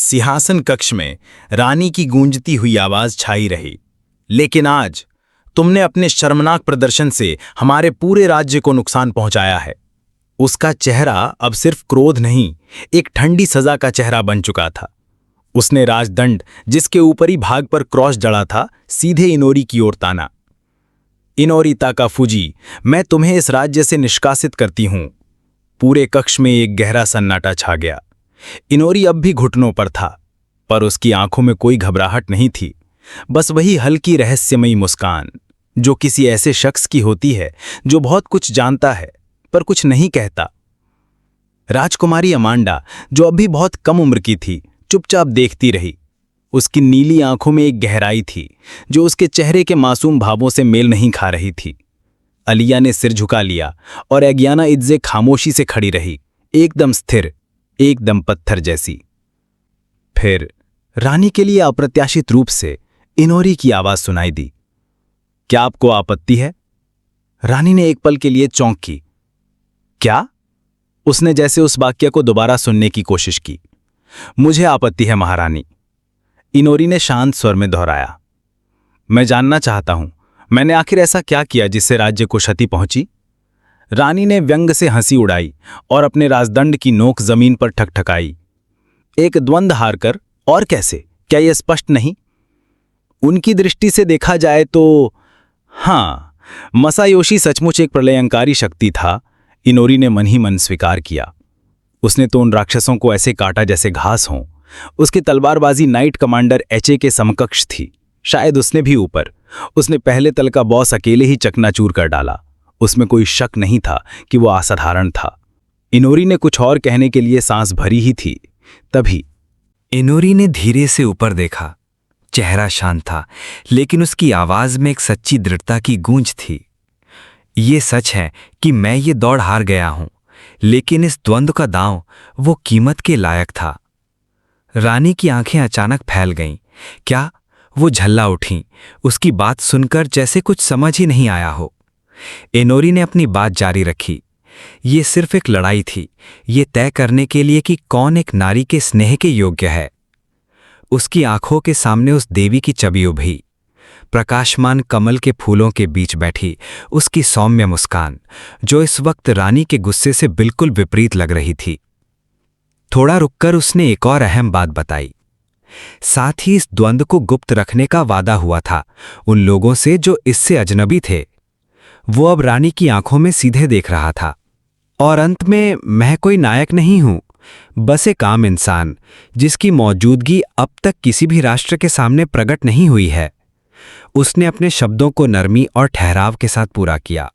सिंहासन कक्ष में रानी की गूंजती हुई आवाज छाई रही। लेकिन आज तुमने अपने शर्मनाक प्रदर्शन से हमारे पूरे राज्य को नुकसान पहुंचाया है। उसका चेहरा अब सिर्फ क्रोध नहीं, एक ठंडी सजा का चेहरा बन चुका था। उसने राजदंड, जिसके ऊपरी भाग पर क्रॉस जड़ा था, सीधे इनोरी की ओर ताना। इनोरी ताकाफूजी, मैं तुम्हें इस राज्य से निष्कासित करती हूं। पूरे कक्ष में एक गहरा सन्नाटा छा गया। इनोरी अब भी घुटनों पर था, पर उसकी आंखों में कोई घबराहट नहीं थी, बस वही हल्की रहस्यमयी मुस्कान जो किसी ऐसे शख्स की होती है जो बहुत कुछ जानता है पर कुछ नहीं कहता। राजकुमारी अमांडा, जो अभी बहुत कम उम्र की थी, चुपचाप देखती रही। उसकी नीली आंखों में एक गहराई थी जो उसके चेहरे के मासूम भावों से मेल नहीं खा रही थी। अलिया ने सिर झुका लिया और एग्याना इत्जे खामोशी से खड़ी रही, एकदम स्थिर, एकदम पत्थर जैसी। फिर रानी के लिए अप्रत्याशित रूप से इनोरी की आवाज सुनाई दी। क्या आपको आपत्ति है? रानी ने एक पल के लिए चौंक की। क्या? उसने जैसे उस वाक्य को दोबारा सुनने की कोशिश की। मुझे आपत्ति है महारानी, इनोरी ने शांत स्वर में दोहराया। मैं जानना चाहता हूं, मैंने आखिर ऐसा क्या किया जिससे राज्य को क्षति पहुंची? रानी ने व्यंग से हंसी उड़ाई और अपने राजदंड की नोक जमीन पर ठकठकाई। एक द्वंद्व हारकर, और कैसे? क्या यह स्पष्ट नहीं? उनकी दृष्टि से देखा जाए तो हाँ, मसायोशी सचमुच एक प्रलयंकारी शक्ति था। इनोरी ने मन ही मन स्वीकार किया। उसने तो उन राक्षसों को ऐसे काटा जैसे घास हों। उसकी तलवारबाजी नाइट कमांडर एचए के समकक्ष थी, शायद उसने भी ऊपर। उसने पहले तल का बॉस अकेले ही चकनाचूर कर डाला। उसमें कोई शक नहीं था कि वो असाधारण था। इनोरी ने कुछ और कहने के लिए सांस भरी ही थी, तभी इनोरी ने धीरे से ऊपर देखा। चेहरा शांत था, लेकिन उसकी आवाज में एक सच्ची दृढ़ता की गूंज थी। ये सच है कि मैं ये दौड़ हार गया हूं, लेकिन इस द्वंद्व का दांव वो कीमत के लायक था। रानी की आंखें अचानक फैल गईं। क्या? वो झल्ला उठी, उसकी बात सुनकर जैसे कुछ समझ ही नहीं आया हो। इनोरी ने अपनी बात जारी रखी। ये सिर्फ एक लड़ाई थी, ये तय करने के लिए कि कौन एक नारी के स्नेह के योग्य है। उसकी आंखों के सामने उस देवी की छवि उभरी, प्रकाशमान कमल के फूलों के बीच बैठी उसकी सौम्य मुस्कान, जो इस वक्त रानी के गुस्से से बिल्कुल विपरीत लग रही थी। थोड़ा रुककर उसने एक और अहम बात बताई। साथ ही इस द्वंद्व को गुप्त रखने का वादा हुआ था उन लोगों से जो इससे अजनबी थे। वो अब रानी की आंखों में सीधे देख रहा था। और अंत में, मैं कोई नायक नहीं हूं, बस एक आम इंसान जिसकी मौजूदगी अब तक किसी भी राष्ट्र के सामने प्रकट नहीं हुई है। उसने अपने शब्दों को नरमी और ठहराव के साथ पूरा किया।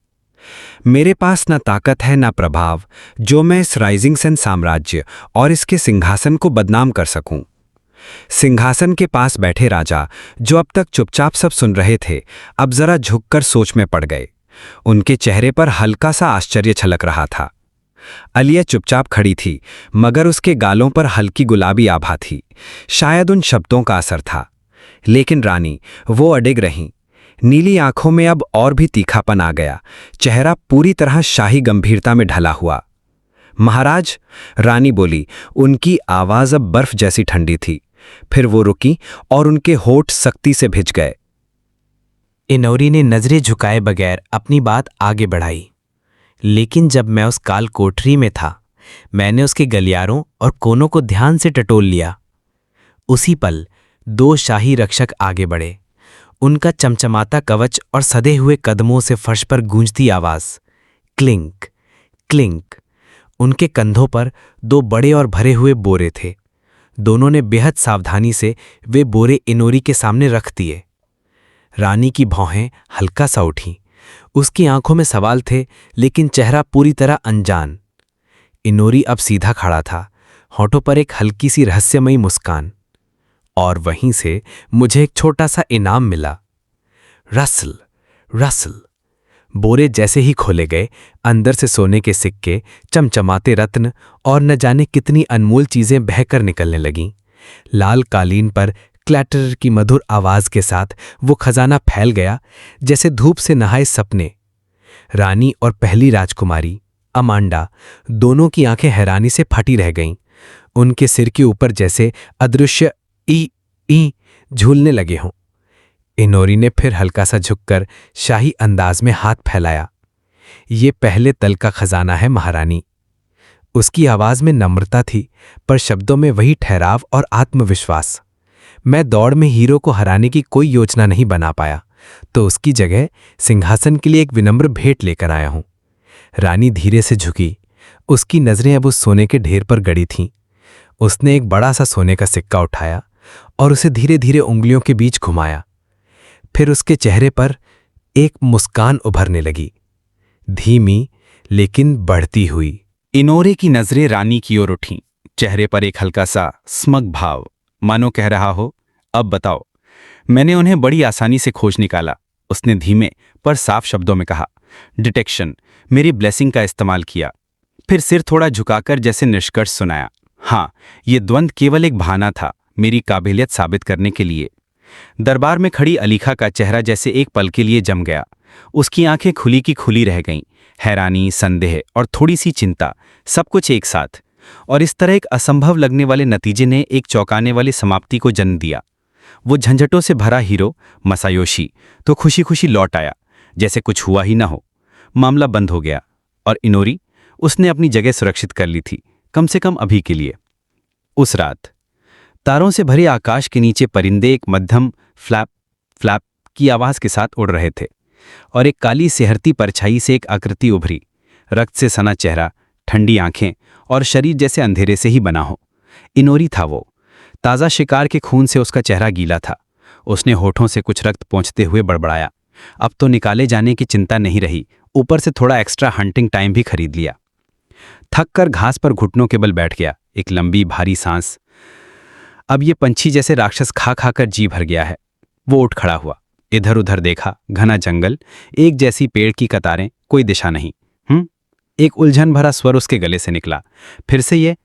मेरे पास न ताकत है न प्रभाव जो मैं इस राइजिंग सन साम्राज्य और इसके सिंहासन को बदनाम कर सकूं। सिंहासन के पास बैठे राजा, जो अब तक चुपचाप सब सुन रहे थे, अब जरा झुककर सोच में पड़ गए। उनके चेहरे पर हल्का सा आश्चर्य छलक रहा था। अलिया चुपचाप खड़ी थी, मगर उसके गालों पर हल्की गुलाबी आभा थी। शायद उन शब्दों का असर था। लेकिन रानी, वो अडिग रहीं। नीली आंखों में अब और भी तीखापन आ गया, चेहरा पूरी तरह शाही गंभीरता में ढला हुआ। महाराज, रानी बोली, उनकी आवाज अब बर्फ जैसी ठंडी थी। फिर वो रुकी और उनके होठ सख्ती से भिज गए। इनोरी ने नजरें झुकाए बगैर अपनी बात आगे बढ़ाई। लेकिन जब मैं उस काल कोठरी में था, मैंने उसके गलियारों और कोनों को ध्यान से टटोल लिया। उसी पल दो शाही रक्षक आगे बढ़े। उनका चमचमाता कवच और सधे हुए कदमों से फर्श पर गूंजती आवाज, क्लिंक क्लिंक। उनके कंधों पर दो बड़े और भरे हुए बोरे थे। दोनों ने बेहद सावधानी से वे बोरे इनोरी के सामने रख दिए। रानी की भौहें हल्का सा उठीं। उसकी आंखों में सवाल थे, लेकिन चेहरा पूरी तरह अनजान। इनोरी अब सीधा खड़ा था, होठों पर एक हल्की सी रहस्यमयी मुस्कान। और वहीं से मुझे एक छोटा सा इनाम मिला। Russell Russell. बोरे जैसे ही खोले गए, अंदर से सोने के सिक्के, चमचमाते रत्न और न जाने कितनी अनमोल चीजें बहकर निकलने लगीं। लाल कालीन पर क्लैटर की मधुर आवाज के साथ वो खजाना फैल गया जैसे धूप से नहाए सपने। रानी और पहली राजकुमारी अमांडा दोनों की आंखें हैरानी से फटी रह गईं। उनके सिर के ऊपर जैसे अदृश्य ई झूलने लगे हों। इनोरी ने फिर हल्का सा झुककर शाही अंदाज में हाथ फैलाया। ये पहले तल का खजाना है महारानी। उसकी आवाज में नम्रता थी, पर शब्दों में वही ठहराव और आत्मविश्वास। मैं दौड़ में हीरो को हराने की कोई योजना नहीं बना पाया, तो उसकी जगह सिंहासन के लिए एक विनम्र भेंट लेकर आया हूं। रानी धीरे से झुकी। उसकी नजरें अब उस सोने के ढेर पर गड़ी थीं। उसने एक बड़ा सा सोने का सिक्का उठाया और उसे धीरे धीरे उंगलियों के बीच घुमाया। फिर उसके चेहरे पर एक मुस्कान उभरने लगी, धीमी लेकिन बढ़ती हुई। इनोरे की नजरें रानी की ओर उठीं, चेहरे पर एक हल्का सा स्मग भाव, मानो कह रहा हो, अब बताओ। मैंने उन्हें बड़ी आसानी से खोज निकाला, उसने धीमे पर साफ शब्दों में कहा। डिटेक्शन, मेरी ब्लेसिंग का इस्तेमाल किया। फिर सिर थोड़ा झुकाकर जैसे निष्कर्ष सुनाया। हाँ, ये द्वंद्व केवल एक बहाना था, मेरी काबिलियत साबित करने के लिए। दरबार में खड़ी अलीखा का चेहरा जैसे एक पल के लिए जम गया। उसकी आंखें खुली की खुली रह गईं, हैरानी, संदेह और थोड़ी सी चिंता, सब कुछ एक साथ। और इस तरह एक असंभव लगने वाले नतीजे ने एक चौंकाने वाली समाप्ति को जन्म दिया। वो झंझटों से भरा हीरो मसायोशी तो खुशी खुशी लौट आया, जैसे कुछ हुआ ही ना हो। मामला बंद हो गया और इनोरी, उसने अपनी जगह सुरक्षित कर ली थी, कम से कम अभी के लिए। उस रात तारों से भरे आकाश के नीचे परिंदे एक मध्यम फ्लैप फ्लैप की आवाज के साथ उड़ रहे थे और एक काली सेहरती परछाई से एक आकृति उभरी। रक्त से सना चेहरा, ठंडी आंखें और शरीर जैसे अंधेरे से ही बना हो। इनोरी था वो। ताज़ा शिकार के खून से उसका चेहरा गीला था। उसने होठों से कुछ रक्त पोंछते हुए बड़बड़ाया। अब तो निकाले जाने की चिंता नहीं रही, ऊपर से थोड़ा एक्स्ट्रा हंटिंग टाइम भी खरीद लिया। थक कर घास पर घुटनों के बल बैठ गया, एक लंबी भारी सांस। अब ये पंछी जैसे राक्षस खा खाकर जी भर गया है। वो उठ खड़ा हुआ, इधर उधर देखा। घना जंगल, एक जैसी पेड़ की कतारें, कोई दिशा नहीं। एक उलझन भरा स्वर उसके गले से निकला। फिर से ये,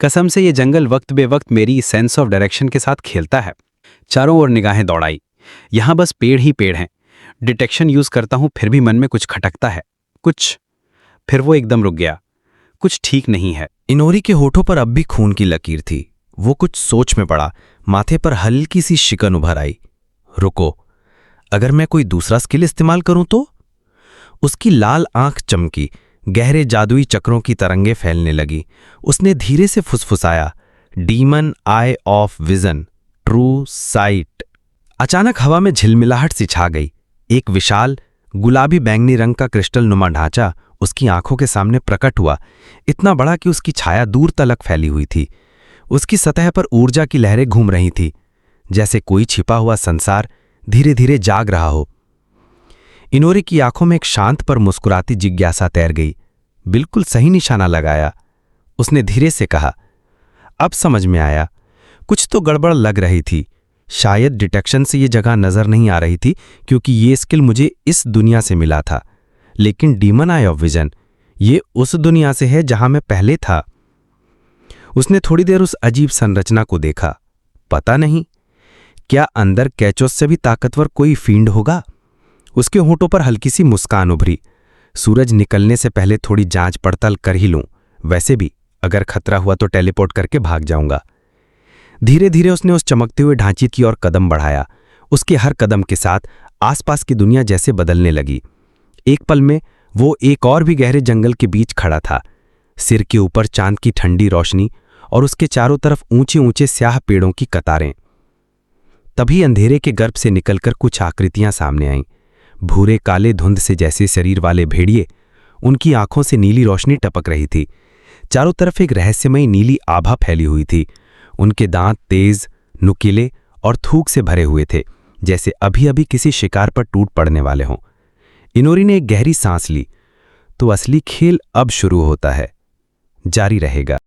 कसम से ये जंगल वक्त बेवक्त मेरी सेंस ऑफ डायरेक्शन के साथ खेलता है। चारों ओर निगाहें दौड़ाई। यहां बस पेड़ ही पेड़ हैं। डिटेक्शन यूज करता हूं, फिर भी मन में कुछ खटकता है, कुछ। फिर वो एकदम रुक गया। कुछ ठीक नहीं है। इनोरी के होठों पर अब भी खून की लकीर थी। वो कुछ सोच में पड़ा, माथे पर हल्की सी शिकन उभर आई। रुको, अगर मैं कोई दूसरा स्किल इस्तेमाल करूं तो? उसकी लाल आंख चमकी, गहरे जादुई चक्रों की तरंगें फैलने लगी। उसने धीरे से फुसफुसाया, demon eye of vision, true sight. अचानक हवा में झिलमिलाहट सी छा गई। एक विशाल गुलाबी बैंगनी रंग का क्रिस्टल नुमा ढांचा उसकी आंखों के सामने प्रकट हुआ, इतना बड़ा कि उसकी छाया दूर तलक फैली हुई थी। उसकी सतह पर ऊर्जा की लहरें घूम रही थी, जैसे कोई छिपा हुआ संसार धीरे धीरे जाग रहा हो। इनोरी की आंखों में एक शांत पर मुस्कुराती जिज्ञासा तैर गई। बिल्कुल सही निशाना लगाया, उसने धीरे से कहा। अब समझ में आया, कुछ तो गड़बड़ लग रही थी। शायद डिटेक्शन से ये जगह नजर नहीं आ रही थी, क्योंकि ये स्किल मुझे इस दुनिया से मिला था, लेकिन डीमन आई ऑफ विजन ये उस दुनिया से है जहां मैं पहले था। उसने थोड़ी देर उस अजीब संरचना को देखा। पता नहीं, क्या अंदर कैचोस से भी ताकतवर कोई फींड होगा? उसके होठों पर हल्की सी मुस्कान उभरी। सूरज निकलने से पहले थोड़ी जांच पड़ताल कर ही लूं, वैसे भी अगर खतरा हुआ तो टेलीपोर्ट करके भाग जाऊंगा। धीरे धीरे उसने उस चमकते हुए ढांचे की ओर कदम बढ़ाया। उसके हर कदम के साथ आसपास की दुनिया जैसे बदलने लगी। एक पल में वो एक और भी गहरे जंगल के बीच खड़ा था। सिर के ऊपर चांद की ठंडी रोशनी और उसके चारों तरफ ऊंचे ऊंचे स्याह पेड़ों की कतारें। तभी अंधेरे के गर्भ से निकलकर कुछ आकृतियां सामने आईं। भूरे काले धुंध से जैसे शरीर वाले भेड़िए, उनकी आंखों से नीली रोशनी टपक रही थी। चारों तरफ एक रहस्यमयी नीली आभा फैली हुई थी। उनके दांत तेज, नुकीले और थूक से भरे हुए थे, जैसे अभी अभी किसी शिकार पर टूट पड़ने वाले हों। इनोरी ने एक गहरी सांस ली। तो असली खेल अब शुरू होता है, जारी रहेगा।